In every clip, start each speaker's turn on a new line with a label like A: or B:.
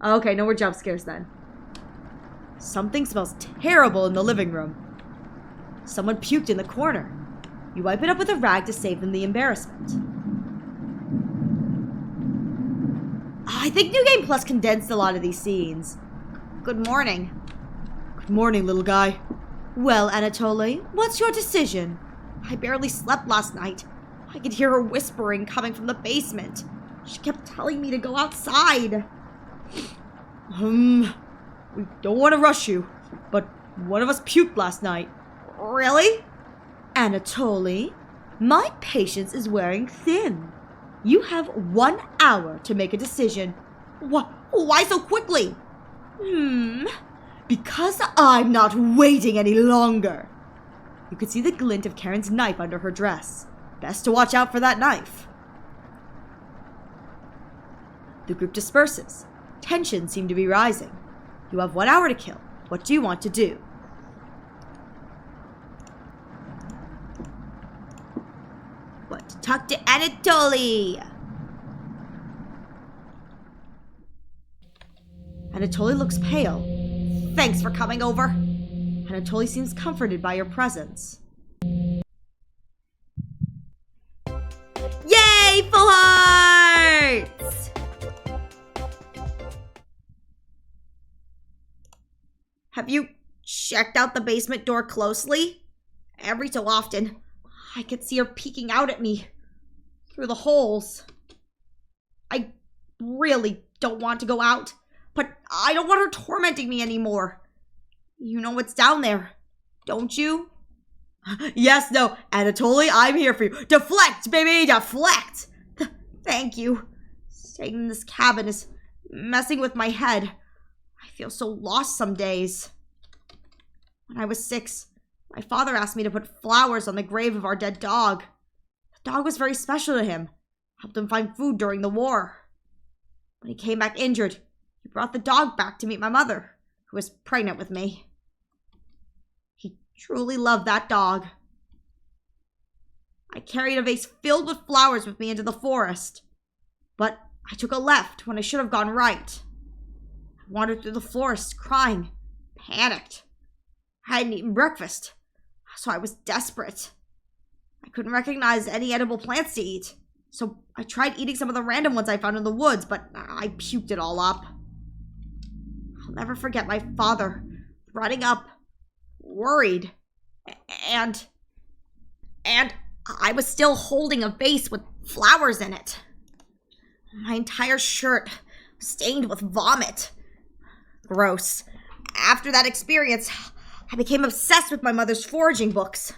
A: Okay, no more jump scares then. Something smells terrible in the living room. Someone puked in the corner. You wipe it up with a rag to save them the embarrassment. I think New Game Plus condensed a lot of these scenes. Good morning. Good morning, little guy. Well, Anatoly, what's your decision? I barely slept last night. I could hear her whispering coming from the basement. She kept telling me to go outside. We don't want to rush you, but one of us puked last night. Really? Anatoly, my patience is wearing thin. You have 1 hour to make a decision. Why so quickly? Because I'm not waiting any longer. You could see the glint of Karen's knife under her dress. Best to watch out for that knife. The group disperses. Tensions seem to be rising. You have 1 hour to kill. What do you want to do? What to talk to Anatoly? Anatoly looks pale. Thanks for coming over. Anatoly seems comforted by your presence. Yay! Full hearts! Have you checked out the basement door closely? Every so often, I could see her peeking out at me through the holes. I really don't want to go out, but I don't want her tormenting me anymore. You know what's down there, don't you? Yes, no, Anatoly, I'm here for you. Deflect, baby, deflect! Thank you. Staying in this cabin is messing with my head. I feel so lost some days. When I was 6, my father asked me to put flowers on the grave of our dead dog. The dog was very special to him. Helped him find food during the war. When he came back injured, he brought the dog back to meet my mother, who was pregnant with me. He truly loved that dog. I carried a vase filled with flowers with me into the forest, but I took a left when I should have gone right. I wandered through the forest crying, panicked. I hadn't eaten breakfast, so I was desperate. I couldn't recognize any edible plants to eat, so I tried eating some of the random ones I found in the woods, but I puked it all up. I'll never forget my father running up, worried, and I was still holding a vase with flowers in it. My entire shirt was stained with vomit. Gross. After that experience, I became obsessed with my mother's foraging books.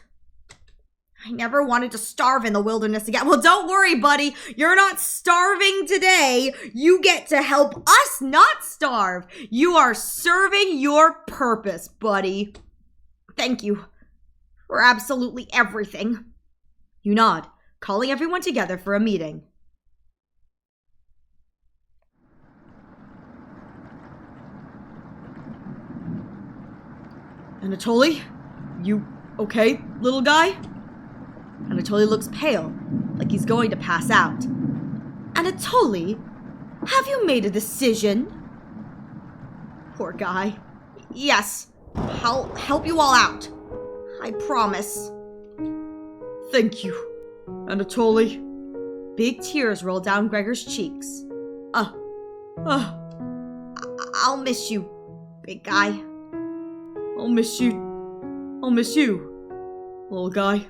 A: I never wanted to starve in the wilderness again. Well, don't worry, buddy. You're not starving today. You get to help us not starve. You are serving your purpose, buddy. Thank you for absolutely everything. You nod, calling everyone together for a meeting. Anatoly, you okay, little guy? Anatoly looks pale, like he's going to pass out. Anatoly, have you made a decision? Poor guy. Yes, I'll help you all out. I promise. Thank you, Anatoly. Big tears roll down Gregor's cheeks. I'll miss you, big guy. I'll miss you, little guy.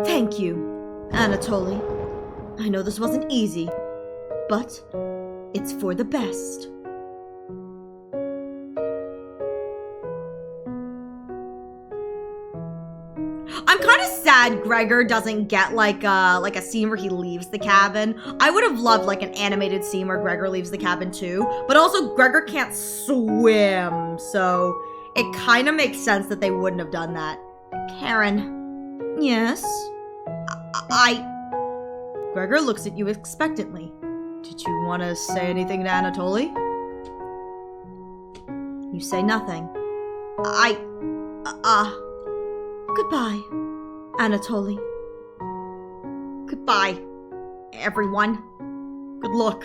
A: Thank you, Anatoly. I know this wasn't easy, but it's for the best. I'm kind of sad Gregor doesn't get like a scene where he leaves the cabin. I would have loved like an animated scene where Gregor leaves the cabin too, but also Gregor can't swim, so it kind of makes sense that they wouldn't have done that. Karen. Yes? Gregor looks at you expectantly. Did you want to say anything to Anatoly? You say nothing. Goodbye, Anatoly. Goodbye, everyone. Good luck.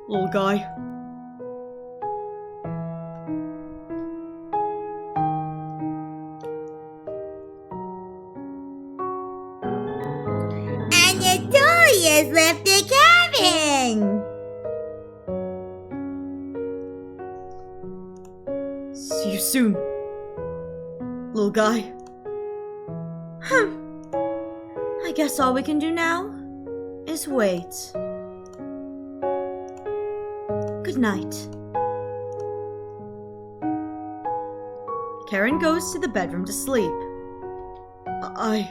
A: little guy.
B: And the door has left the cabin.
A: See you soon, little guy. I guess all we can do now is wait. Good night. Karen goes to the bedroom to sleep. I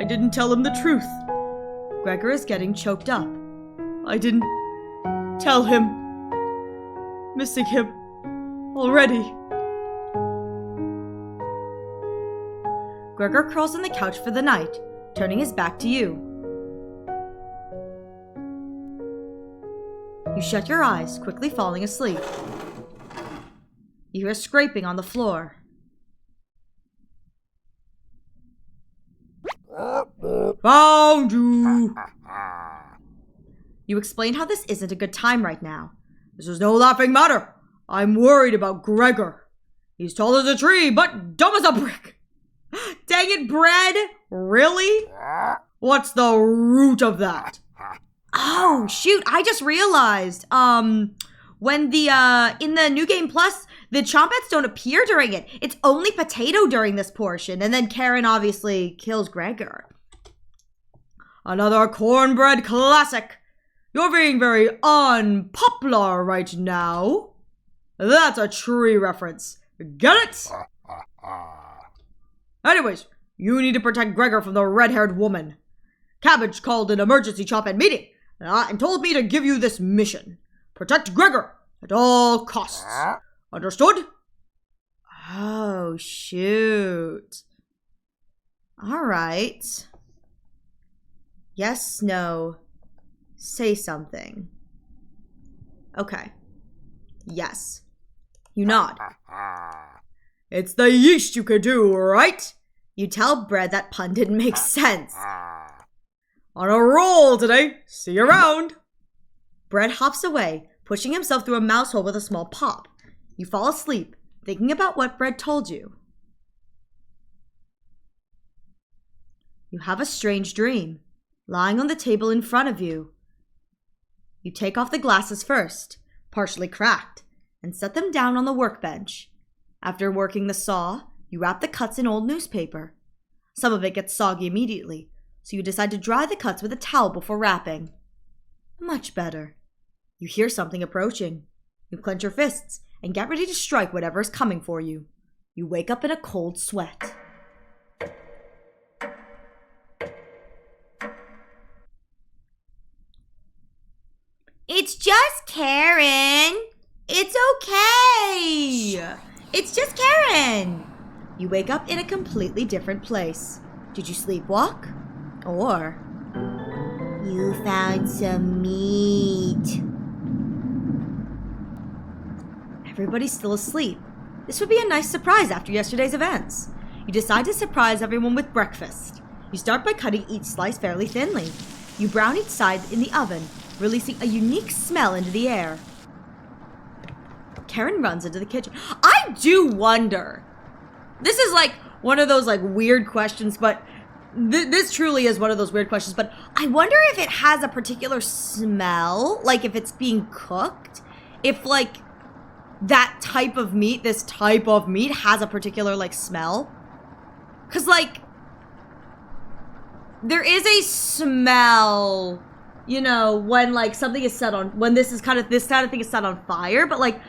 A: didn't tell him the truth. Gregor is getting choked up. I didn't tell him. Missing him already. Gregor crawls on the couch for the night, turning his back to you. You shut your eyes, quickly falling asleep. You hear scraping on the floor. Found you! You explain how this isn't a good time right now. This is no laughing matter. I'm worried about Gregor. He's tall as a tree, but dumb as a brick. Dang it, Bread! Really? What's the root of that? Oh, shoot, I just realized, when in the New Game Plus, the Chompets don't appear during it. It's only Potato during this portion, and then Karen obviously kills Gregor. Another cornbread classic. You're being very unpopular right now. That's a tree reference. Get it? Anyways, you need to protect Gregor from the red-haired woman. Cabbage called an emergency Chompet meeting and told me to give you this mission. Protect Gregor at all costs. Understood? Oh, shoot. All right. Yes, no. Say something. Okay. Yes. You nod. It's the yeast you could do, right? You tell Bread that pun didn't make sense. On a roll today. See you around. Bread hops away, pushing himself through a mouse hole with a small pop. You fall asleep, thinking about what Bread told you. You have a strange dream, lying on the table in front of you. You take off the glasses first, partially cracked, and set them down on the workbench. After working the saw, you wrap the cuts in old newspaper. Some of it gets soggy immediately, so you decide to dry the cuts with a towel before wrapping. Much better. You hear something approaching. You clench your fists and get ready to strike whatever is coming for you. You wake up in a cold sweat.
B: It's just Karen. It's okay.
A: It's just Karen! You wake up in a completely different place. Did you sleepwalk? Or
B: You found some meat.
A: everybody's still asleep. This would be a nice surprise after yesterday's events. You decide to surprise everyone with breakfast. You start by cutting each slice fairly thinly. You brown each side in the oven, releasing a unique smell into the air. Karen runs into the kitchen. I do wonder. This is like one of those like weird questions, but this truly is one of those weird questions. But I wonder if it has a particular smell, like if it's being cooked, if like that type of meat, this type of meat has a particular like smell. Cause like there is a smell, you know, when like something is set on, when this kind of thing is set on fire, but like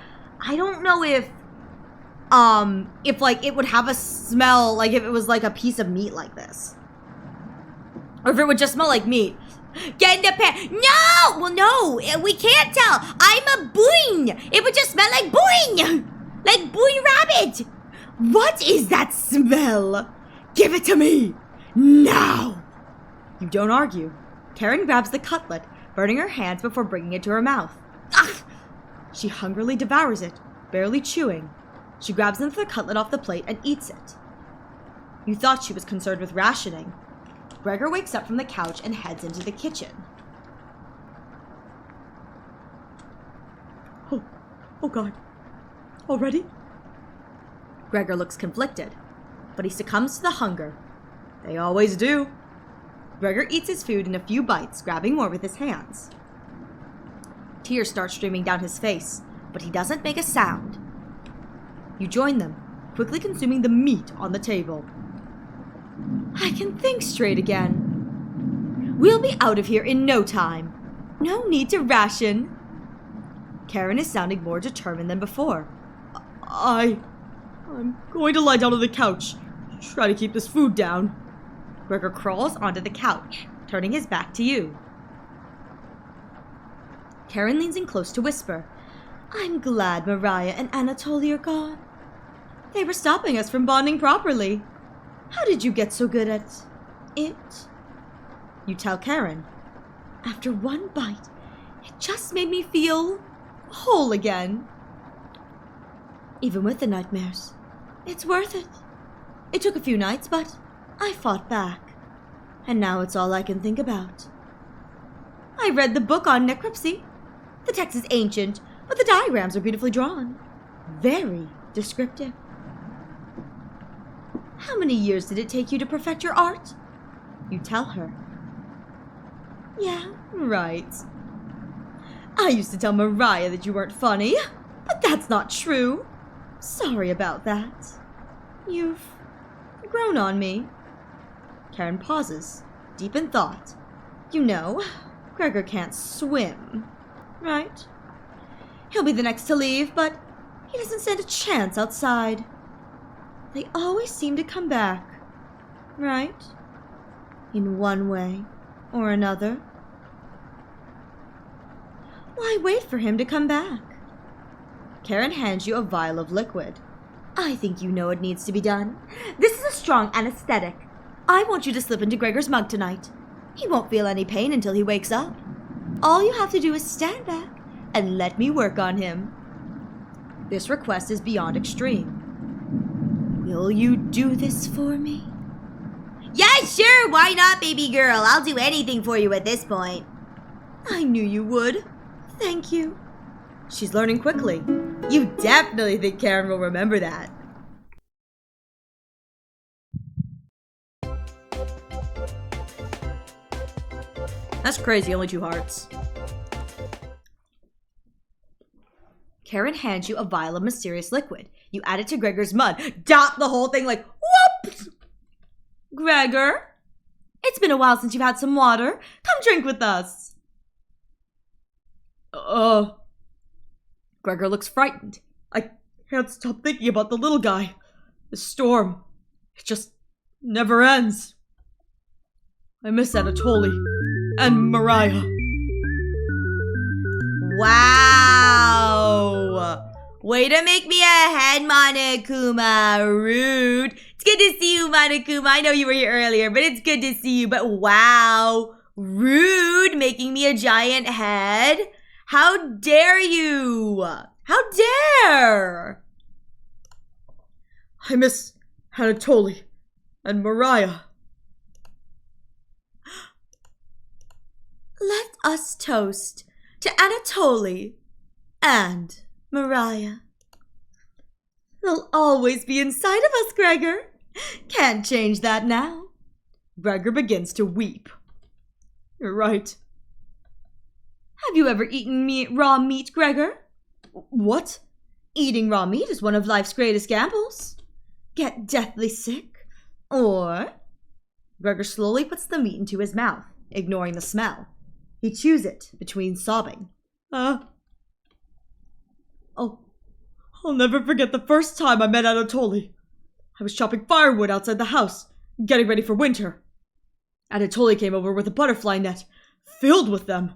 A: I don't know if like it would have a smell like if it was like a piece of meat like this. Or if it would just smell like meat. Get in the pan. No! Well, no, we can't tell. I'm a boing. It would just smell like boing. Like boing rabbit. What is that smell? Give it to me. Now. You don't argue. Karen grabs the cutlet, burning her hands before bringing it to her mouth. Ugh! She hungrily devours it, barely chewing. She grabs another cutlet off the plate and eats it. You thought she was concerned with rationing. Gregor wakes up from the couch and heads into the kitchen. Oh God. Already? Gregor looks conflicted, but he succumbs to the hunger. They always do. Gregor eats his food in a few bites, grabbing more with his hands. Tears start streaming down his face, but he doesn't make a sound. You join them, quickly consuming the meat on the table. I can think straight again. We'll be out of here in no time. No need to ration. Karen is sounding more determined than before. I'm going to lie down on the couch. Try to keep this food down. Gregor crawls onto the couch, turning his back to you. Karen leans in close to whisper, I'm glad Mariah and Anatoly are gone. They were stopping us from bonding properly. How did you get so good at it? You tell Karen. After one bite, it just made me feel whole again. Even with the nightmares, it's worth it. It took a few nights, but I fought back. And now it's all I can think about. I read the book on necropsy. The text is ancient, but the diagrams are beautifully drawn. Very descriptive. How many years did it take you to perfect your art? You tell her. Yeah, right. I used to tell Mariah that you weren't funny, but that's not true. Sorry about that. You've grown on me. Karen pauses, deep in thought. You know, Gregor can't swim, right? He'll be the next to leave, but he doesn't stand a chance outside. They always seem to come back, right? In one way or another. Why wait for him to come back? Karen hands you a vial of liquid. I think you know it needs to be done. This is a strong anesthetic. I want you to slip into Gregor's mug tonight. He won't feel any pain until he wakes up. All you have to do is stand back and let me work on him. This request is beyond extreme. Will you do this for me?
B: Yeah, sure, why not, baby girl? I'll do anything for you at this point.
A: I knew you would. Thank you. She's learning quickly. You definitely think Karen will remember that. That's crazy, only 2 hearts. Karen hands you a vial of mysterious liquid. You add it to Gregor's mud. Dot the whole thing like, whoop! Gregor, it's been a while since you've had some water. Come drink with us. Gregor looks frightened. I can't stop thinking about the little guy. The storm. It just never ends. I miss Anatoly and Mariah.
B: Wow! Way to make me a head, Monokuma. Rude. It's good to see you, Monokuma. I know you were here earlier, but it's good to see you. But wow. Rude, making me a giant head. How dare you? How dare?
A: I miss Anatoly and Mariah. Let us toast to Anatoly and Mariah. They'll always be inside of us, Gregor. Can't change that now. Gregor begins to weep. You're right. Have you ever eaten raw meat, Gregor? What? Eating raw meat is one of life's greatest gambles. Get deathly sick, or... Gregor slowly puts the meat into his mouth, ignoring the smell. He chews it between sobbing. I'll never forget the first time I met Anatoly. I was chopping firewood outside the house, getting ready for winter. Anatoly came over with a butterfly net, filled with them.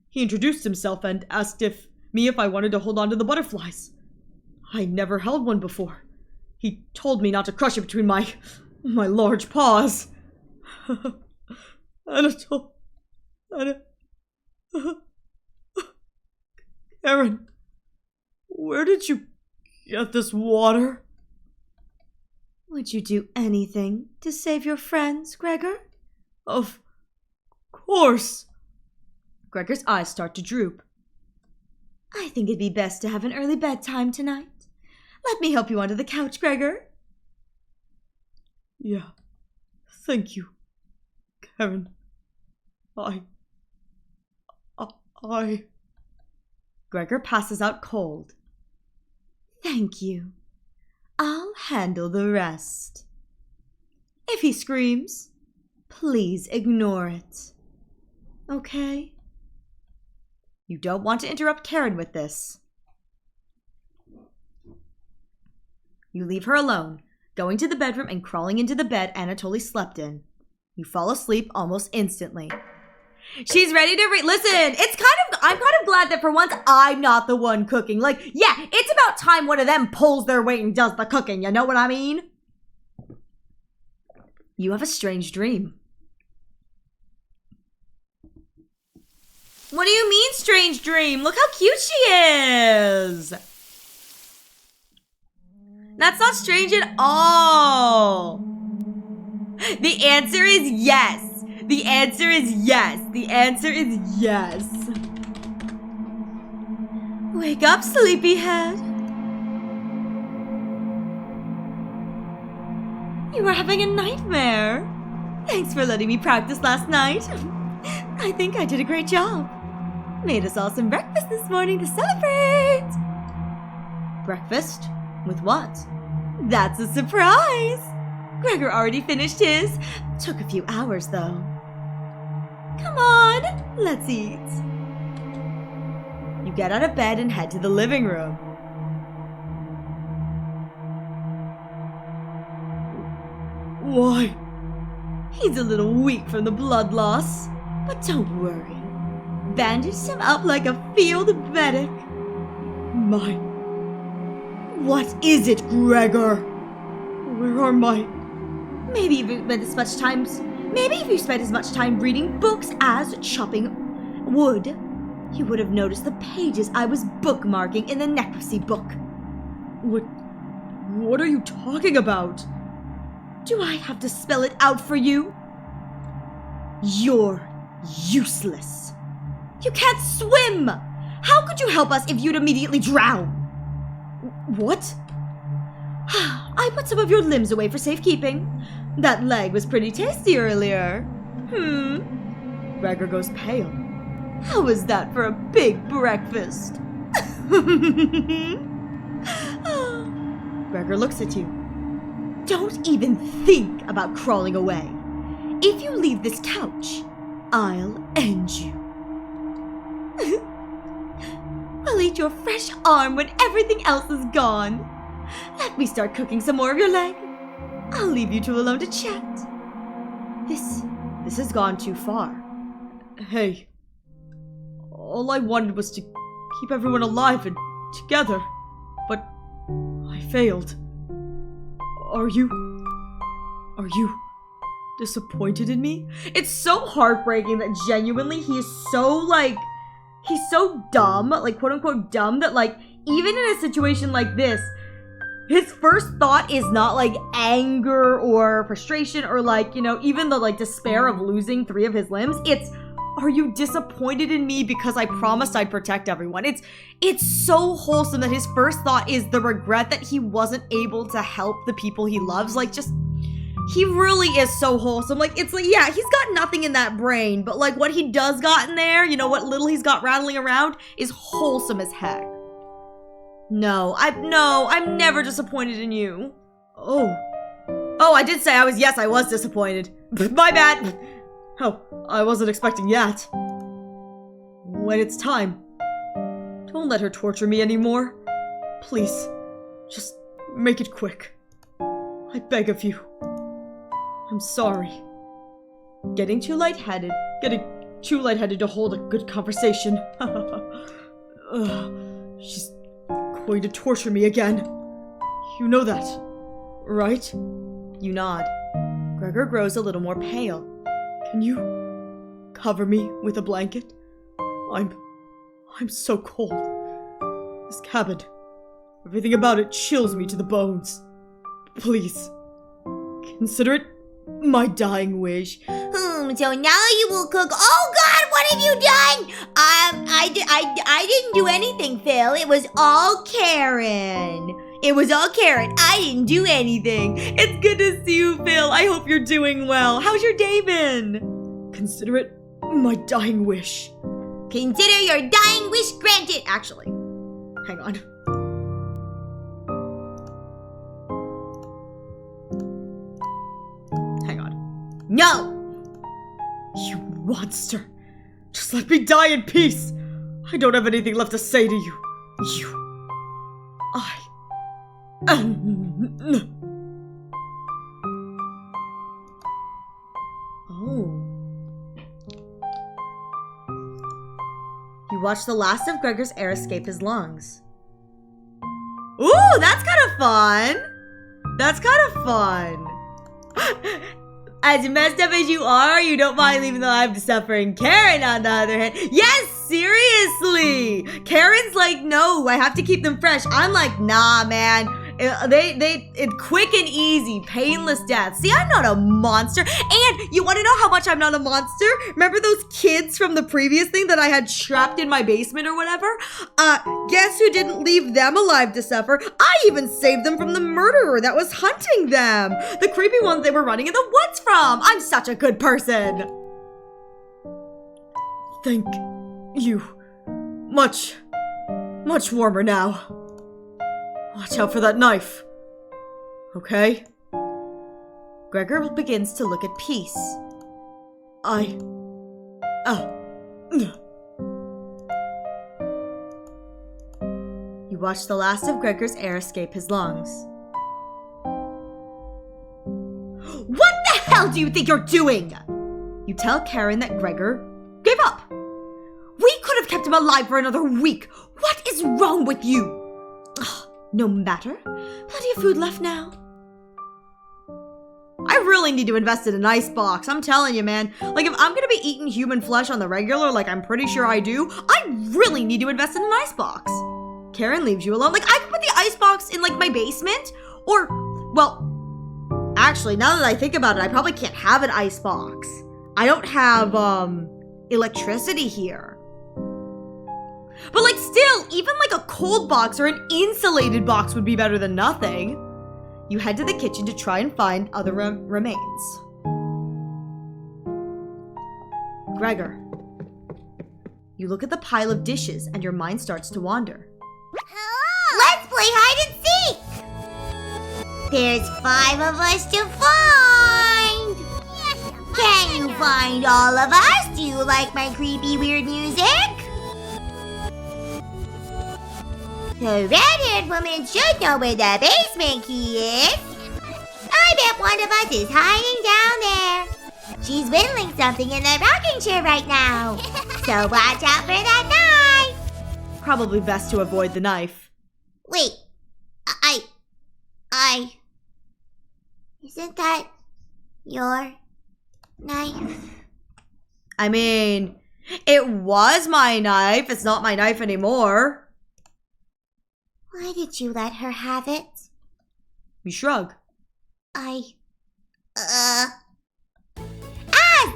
A: He introduced himself and asked if I wanted to hold on to the butterflies. I never held one before. He told me not to crush it between my large paws. Karen, where did you get this water? Would you do anything to save your friends, Gregor? Of course. Gregor's eyes start to droop.
B: I think it'd be best to have an early bedtime tonight. Let me help you onto the couch, Gregor.
C: Yeah, thank you, Karen.
B: Gregor passes out cold. Thank you. I'll handle the rest. If he screams, please ignore it. Okay? You don't want to interrupt Karen with this. You leave her alone, going to the bedroom and crawling into the bed Anatoly slept in. You fall asleep almost instantly. She's ready to listen, I'm kind of glad that for once I'm not the one cooking. Like, yeah, it's about time one of them pulls their weight and does the cooking, you know what I mean? You have a strange dream. What do you mean, strange dream? Look how cute she is! That's not strange at all! The answer is yes! The answer is yes! The answer is yes! Wake up, sleepyhead! You were having a nightmare! Thanks for letting me practice last night. I think I did a great job. Made us all some breakfast this morning to celebrate! Breakfast? With what? That's a surprise! Gregor already finished his. Took a few hours, though. Come on, let's eat. You get out of bed and head to the living room.
C: Why?
B: He's a little weak from the blood loss, but don't worry. Bandage him up like a field medic.
C: What is it, Gregor? Where are my...
B: Maybe if you spent as much time reading books as chopping wood, you would have noticed the pages I was bookmarking in the necrocy book.
C: What are you talking about?
B: Do I have to spell it out for you? You're useless. You can't swim! How could you help us if you'd immediately drown?
C: What?
B: I put some of your limbs away for safekeeping. That leg was pretty tasty earlier.
C: Gregor goes pale.
B: How was that for a big breakfast?
C: Gregor looks at you.
B: Don't even think about crawling away. If you leave this couch, I'll end you. I'll eat your fresh arm when everything else is gone. Let me start cooking some more of your leg. I'll leave you two alone to chat.
C: This has gone too far. Hey, all I wanted was to keep everyone alive and together, but I failed. Are you disappointed in me?
B: It's so heartbreaking that genuinely he's so dumb, like quote unquote dumb, that like even in a situation like this, his first thought is not like anger or frustration or like, you know, even the like despair of losing 3 of his limbs. It's, are you disappointed in me because I promised I'd protect everyone? It's so wholesome that his first thought is the regret that he wasn't able to help the people he loves. Like, just, he really is so wholesome. Like, it's like, yeah, he's got nothing in that brain, but like what he does got in there, you know, what little he's got rattling around is wholesome as heck. No, I'm never disappointed in you. Oh, I did say I was disappointed. My bad.
C: Oh, I wasn't expecting that. When it's time, don't let her torture me anymore. Please, just make it quick. I beg of you. I'm sorry. Getting too lightheaded to hold a good conversation. She's going to torture me again. You know that, right?
B: You nod. Gregor grows a little more pale.
C: Can you cover me with a blanket? I'm so cold. This cabin, everything about it chills me to the bones. Please, consider it my dying wish.
B: So now you will cook. Oh God, what have you done? I didn't do anything, Phil. It was all Karen. It was all Karen. I didn't do anything. It's good to see you, Phil. I hope you're doing well. How's your day been?
C: Consider it my dying wish.
B: Consider your dying wish granted. Actually,
C: Hang on. Hang on.
B: no.
C: You monster. Just let me die in peace. I don't have anything left to say to you.
A: Oh. You watch the last of Gregor's air escape his lungs.
B: Ooh, that's kind of fun. That's kind of fun. As messed up as you are, you don't mind leaving the life to suffering. Karen, on the other hand, yes, seriously. Karen's like, no, I have to keep them fresh. I'm like, nah, man. It's quick and easy, painless death. See, I'm not a monster. And you want to know how much I'm not a monster? Remember those kids from the previous thing that I had trapped in my basement or whatever? Guess who didn't leave them alive to suffer? I even saved them from the murderer that was hunting them. The creepy ones they were running in the woods from. I'm such a good person.
C: Thank you. Much warmer now. Watch out for that knife. Okay?
A: Gregor begins to look at Peace. You watch the last of Gregor's air escape his lungs.
B: What the hell do you think you're doing?
A: You tell Karen that Gregor gave up.
B: We could have kept him alive for another week. What is wrong with you?
A: No matter. Plenty of food left now.
B: I really need to invest in an ice box. I'm telling you, man. Like, if I'm gonna be eating human flesh on the regular, like I'm pretty sure I do, I really need to invest in an ice box. Karen leaves you alone. Like, I could put the ice box in, like, my basement. Or, well, actually, now that I think about it, I probably can't have an ice box. I don't have, electricity here. But, like, still, even, like, a cold box or an insulated box would be better than nothing.
A: You head to the kitchen to try and find other remains. Gregor. You look at the pile of dishes and your mind starts to wander.
B: Let's play hide and seek! There's 5 of us to find! Can you find all of us? Do you like my creepy, weird music? The red-haired woman should know where the basement key is. I bet one of us is hiding down there. She's whittling something in the rocking chair right now. So watch out for that knife.
A: Probably best to avoid the knife.
B: Wait, isn't that your knife?
A: I mean, it was my knife. It's not my knife anymore.
B: Why did you let her have it?
A: You shrug.
B: As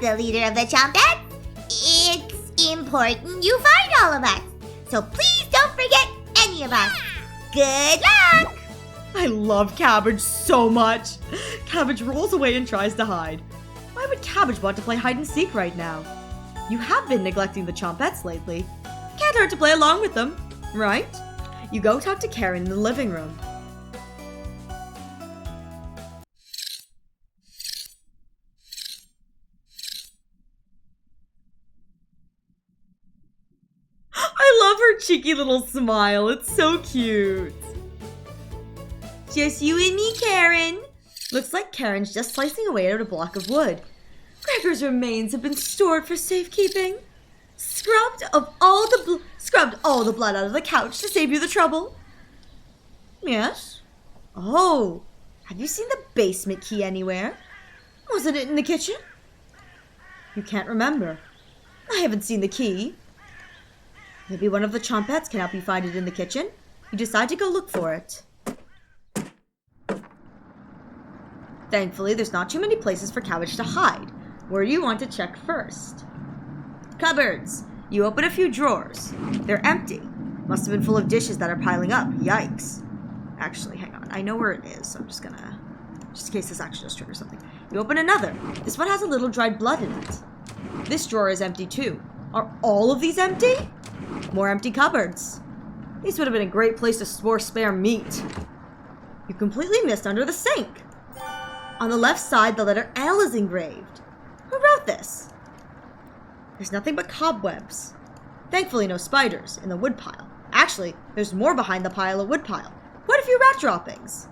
B: the leader of the Chompets, it's important you find all of us. So please don't forget any of us. Good luck!
A: I love Cabbage so much. Cabbage rolls away and tries to hide. Why would Cabbage want to play hide and seek right now? You have been neglecting the Chompets lately. Can't hurt to play along with them, right? You go talk to Karen in the living room. I love her cheeky little smile. It's so cute.
B: Just you and me, Karen.
A: Looks like Karen's just slicing away at a block of wood. Gregor's remains have been stored for safekeeping. Scrubbed all the blood out of the couch to save you the trouble. Yes? Oh, have you seen the basement key anywhere? Wasn't it in the kitchen? You can't remember. I haven't seen the key. Maybe one of the Chompets can help you find it in the kitchen. You decide to go look for it. Thankfully, there's not too many places for Cabbage to hide. Where do you want to check first?
B: cupboards. You open a few drawers. They're empty. Must have been full of dishes that are piling up. Yikes. Actually, hang on. I know where it is, so I'm just in case this actually just triggers something. You open another. This one has a little dried blood in it. This drawer is empty too. Are all of these empty? More empty cupboards. These would have been a great place to store spare meat. You completely missed under the sink. On the left side, the letter L is engraved. Who wrote this? There's nothing but cobwebs. Thankfully, no spiders in the woodpile. Actually, there's more behind the pile of woodpile. Quite a few rat droppings.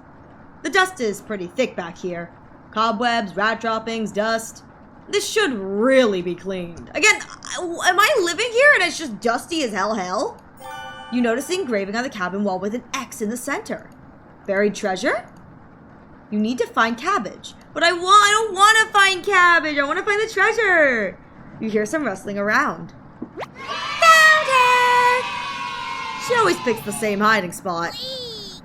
B: The dust is pretty thick back here. Cobwebs, rat droppings, dust. This should really be cleaned. Again, am I living here and it's just dusty as hell? You notice the engraving on the cabin wall with an X in the center. Buried treasure? You need to find cabbage. But I don't want to find cabbage. I want to find the treasure. You hear some rustling around. Found her! She always picks the same hiding spot.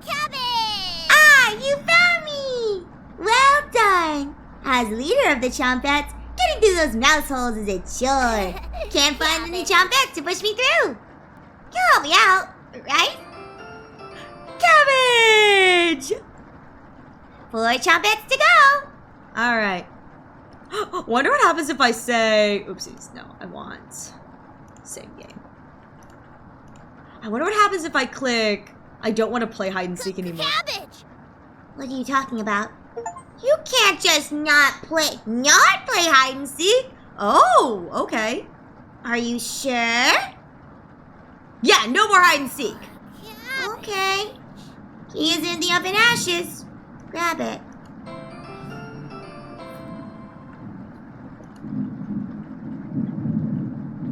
D: Cabbage! Ah, you found me! Well done! As leader of the Chompettes, getting through those mouse holes is a chore. Can't find any Chompettes to push me through. You'll help me out, right?
B: Cabbage!
D: 4 Chompettes to go!
B: Alright. Wonder what happens if I say... Oopsies. No, I want... Same game. I wonder what happens if I click... I don't want to play hide and seek anymore.
D: Cabbage! What are you talking about? You can't just not play hide and seek.
B: Oh, okay.
D: Are you sure?
B: Yeah, no more hide and seek.
D: Okay. Key is in the oven ashes. Grab it.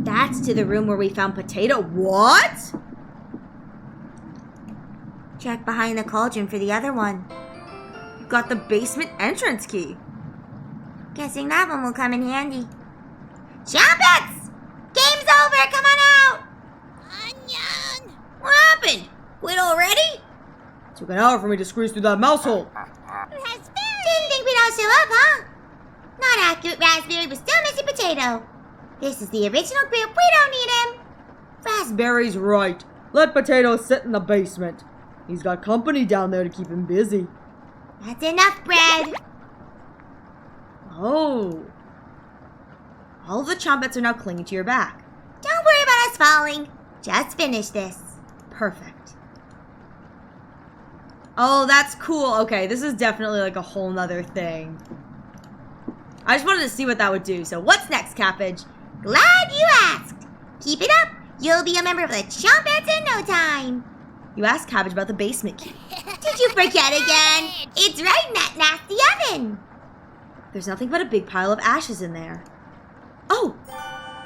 B: That's to the room where we found potato. What?
D: Check behind the cauldron for the other one.
B: You got the basement entrance key.
D: Guessing that one will come in handy. Chompettes! Game's over! Come on out! Onion!
A: What happened? Quit already?
C: Took an hour for me to squeeze through that mouse hole.
D: Didn't think we'd all show up, huh? Not accurate, Raspberry, but still missing Potato. This is the original group. We don't need him.
C: Raspberry's right. Let Potato sit in the basement. He's got company down there to keep him busy.
D: That's enough, Bread.
B: Oh. All of the Chompettes are now clinging to your back.
D: Don't worry about us falling. Just finish this.
B: Perfect. Oh, that's cool. Okay, this is definitely like a whole nother thing. I just wanted to see what that would do. So what's next, Cabbage?
D: Glad you asked. Keep it up. You'll be a member of the Chompettes in no time.
B: You asked Cabbage about the basement key.
D: Did you forget again? It's right in that nasty oven.
B: There's nothing but a big pile of ashes in there. Oh,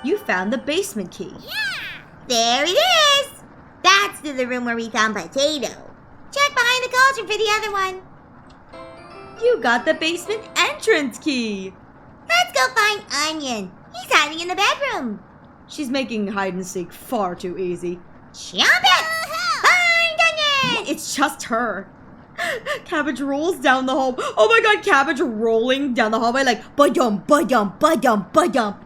B: you found the basement key.
D: There it is. That's to the room where we found Potato. Check behind the cauldron for the other one.
B: You got the basement entrance key.
D: Let's go find Onion. He's hiding in the bedroom.
B: She's making hide and seek far too easy.
D: Chompettes! Find Onion!
B: It's just her. Cabbage rolls down the hall. Oh my god, Cabbage rolling down the hallway like ba-dum, ba-dum, ba-dum, ba-dum.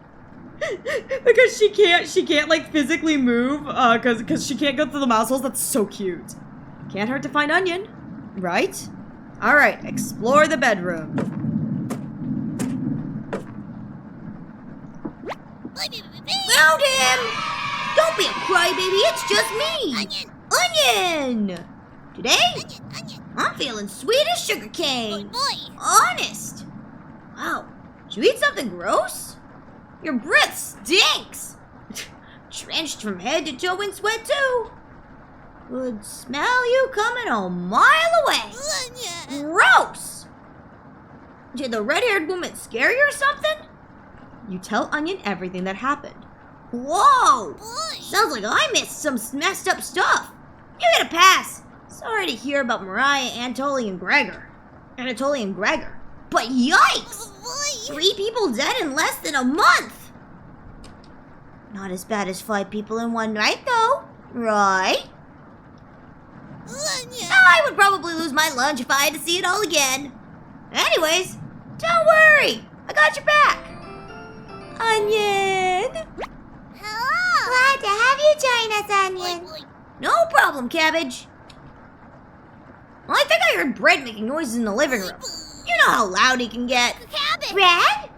B: Because she can't like physically move because she can't go through the mouse holes. That's so cute. Can't hurt to find Onion, right? All right, explore the bedroom.
A: Found him! Don't be a crybaby, it's just me! Onion! Today, I'm feeling sweet as sugar cane. Honest. Wow, did you eat something gross? Your breath stinks. Drenched from head to toe in sweat too. Could smell you coming a mile away. Gross! Did the red-haired woman scare you or something?
B: You tell Onion everything that happened.
A: Whoa! Sounds like I missed some messed up stuff. You get a pass. Sorry to hear about Mariah, Anatoly, and Gregor. But yikes! 3 people dead in less than a month. Not as bad as 5 people in one night, though. Right? I would probably lose my lunch if I had to see it all again. Anyways, don't worry. I got your back.
B: Onion!
D: glad to have you join us, Onion.
A: No problem, Cabbage. Well, I think I heard Bread making noises in the living room. You know how loud he can get.
D: Bread?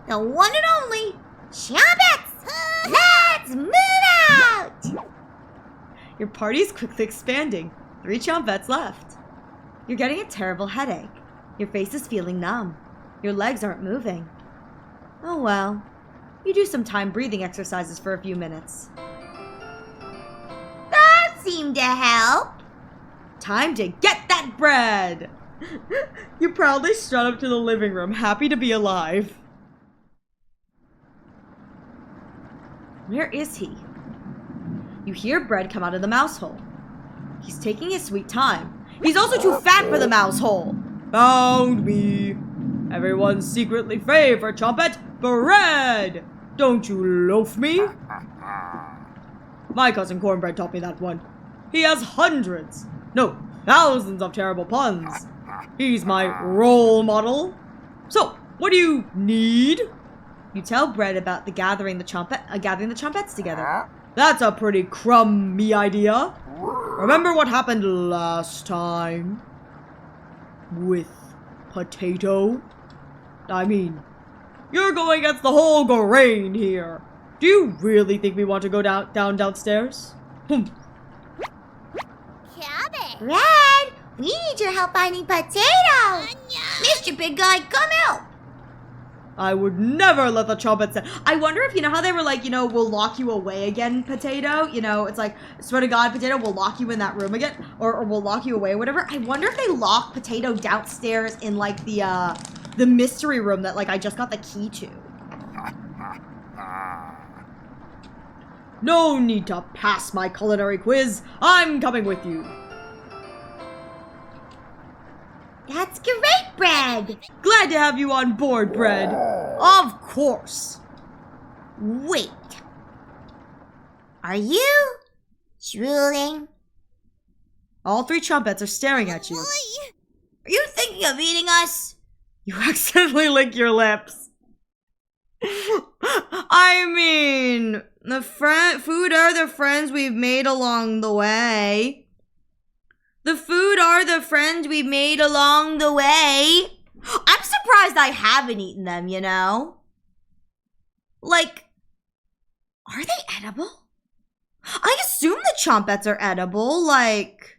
A: The one and only.
D: Chompets! Let's move out!
C: Your party is quickly expanding. 3 Chompettes left. You're getting a terrible headache. Your face is feeling numb. Your legs aren't moving. Oh well. You do some time breathing exercises for a few minutes.
D: That seemed to help.
C: Time to get that bread! You proudly strut up to the living room, happy to be alive. Where is he? You hear Bread come out of the mouse hole. He's taking his sweet time. He's also too fat for the mouse hole. Found me. Everyone's secretly favorite Chompet, Bread. Don't you loaf me? My cousin Cornbread taught me that one. He has hundreds, no, thousands of terrible puns. He's my role model. So, what do you need? You tell Bread about gathering the Chompettes together. That's a pretty crummy idea. Remember what happened last time? With Potato? I mean, you're going against the whole grain here. Do you really think we want to go downstairs?
D: Bread, we need your help finding Potato.
A: Mr. Big Guy, come help.
C: I would never let the Chompettes. I wonder if, you know how they were like, you know, we'll lock you away again, Potato? You know, it's like, swear to God, Potato, we'll lock you in that room again. Or we'll lock you away or whatever. I wonder if they lock Potato downstairs in, like, the mystery room that, like, I just got the key to. No need to pass my culinary quiz. I'm coming with you.
D: That's great, Bread.
C: Glad to have you on board, Bread.
A: Of course.
D: Wait. Are you drooling?
C: All 3 Chompettes are staring at you.
A: Are you thinking of eating us?
C: You accidentally lick your lips. I mean, food are the friends we've made along the way. The food are the friends we've made along the way.
A: I'm surprised I haven't eaten them, you know? Like, are they edible? I assume the Chompettes are edible, like...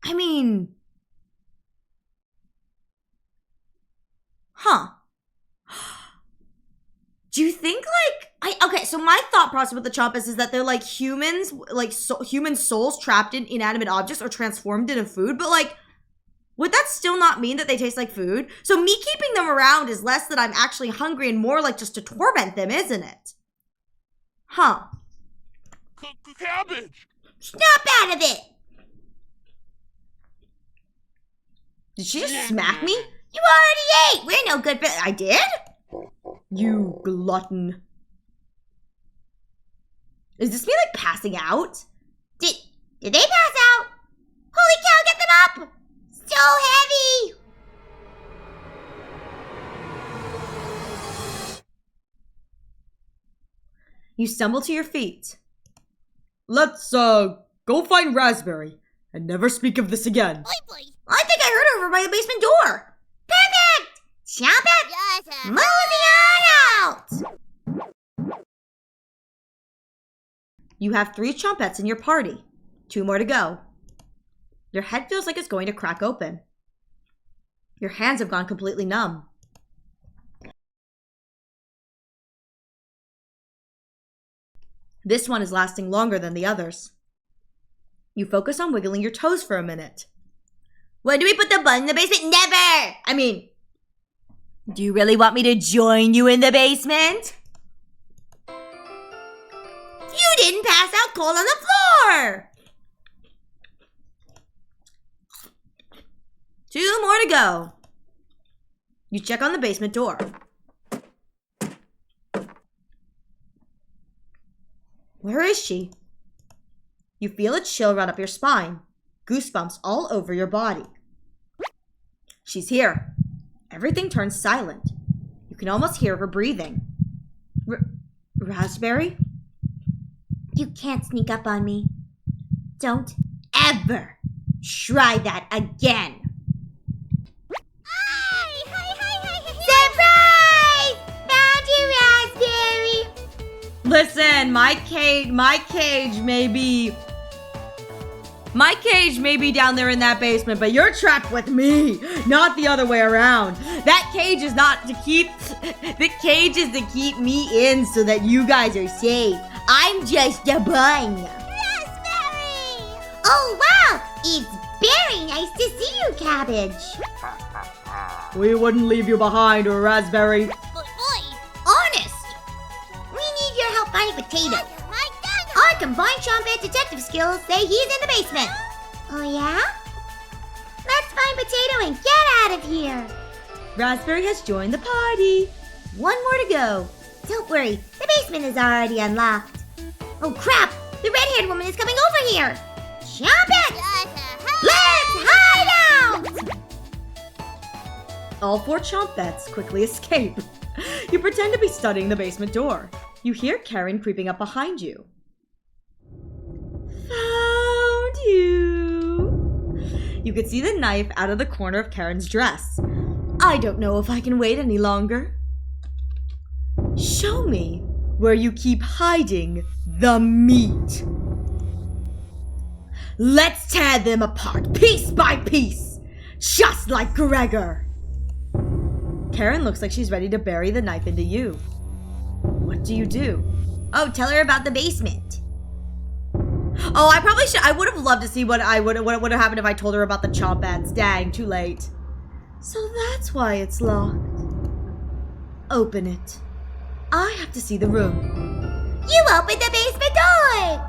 A: I mean... Huh. Do you think, like... Okay, so my thought process with the Chompettes is that they're like humans, like human souls trapped in inanimate objects or transformed into food, but like, would that still not mean that they taste like food? So me keeping them around is less that I'm actually hungry and more like just to torment them, isn't it? Huh.
E: Cabbage!
D: Snap out of it.
A: Did she just smack me?
D: You already ate. We're no good for...
A: I did?
C: You glutton.
A: Is this me like passing out?
D: Did they pass out? Holy cow, get them up! So heavy!
C: You stumble to your feet. Let's, go find Raspberry and never speak of this again.
A: I think I heard her over by the basement door.
D: Perfect! Chompet, moving on out!
A: You have 3 Chompettes in your party. 2 more to go. Your head feels like it's going to crack open. Your hands have gone completely numb. This one is lasting longer than the others. You focus on wiggling your toes for a minute.
D: When do we put the bun in the basement? Never!
A: I mean, do you really want me to join you in the basement?
D: You didn't pass out cold on the floor!
A: 2 more to go. You check on the basement door. Where is she? You feel a chill run up your spine, goosebumps all over your body. She's here. Everything turns silent. You can almost hear her breathing. Raspberry?
D: You can't sneak up on me. Don't ever try that again. Surprise! Found you, Raspberry!
B: Listen, my cage may be down there in that basement, but you're trapped with me, not the other way around. That cage is not to keep, the cage is to keep me in so that you guys are safe. I'm just a bun.
D: Raspberry! Oh, wow! It's very nice to see you, Cabbage.
C: We wouldn't leave you behind, Raspberry.
D: Honest! We need your help finding Potato. Our combined Chompette detective skills say he's in the basement. Oh, yeah? Let's find Potato and get out of here.
B: Raspberry has joined the party. One more to go.
D: Don't worry, the basement is already unlocked. Oh, crap! The red-haired woman is coming over here. Chompette! Let's hide out!
C: All 4 Chompettes quickly escape. You pretend to be studying the basement door. You hear Karen creeping up behind you. Found you! You can see the knife out of the corner of Karen's dress. I don't know if I can wait any longer. Show me where you keep hiding the meat. Let's tear them apart piece by piece, just like Gregor. Karen looks like she's ready to bury the knife into you. What do you do?
B: Oh, tell her about the basement. Oh, I probably should. I would have loved to see what would have happened if I told her about the Chompettes. Dang, too late.
C: So that's why it's locked. Open it. I have to see the room.
D: You opened the basement door!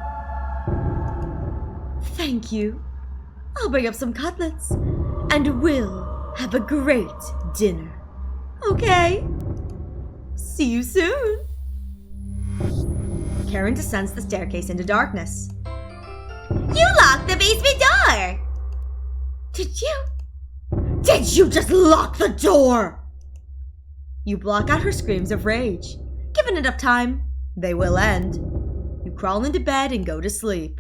C: Thank you. I'll bring up some cutlets, and we'll have a great dinner. Okay? See you soon. Karen descends the staircase into darkness.
D: You locked the basement door!
C: Did you just lock the door? You block out her screams of rage. Given enough time, they will end. You crawl into bed and go to sleep.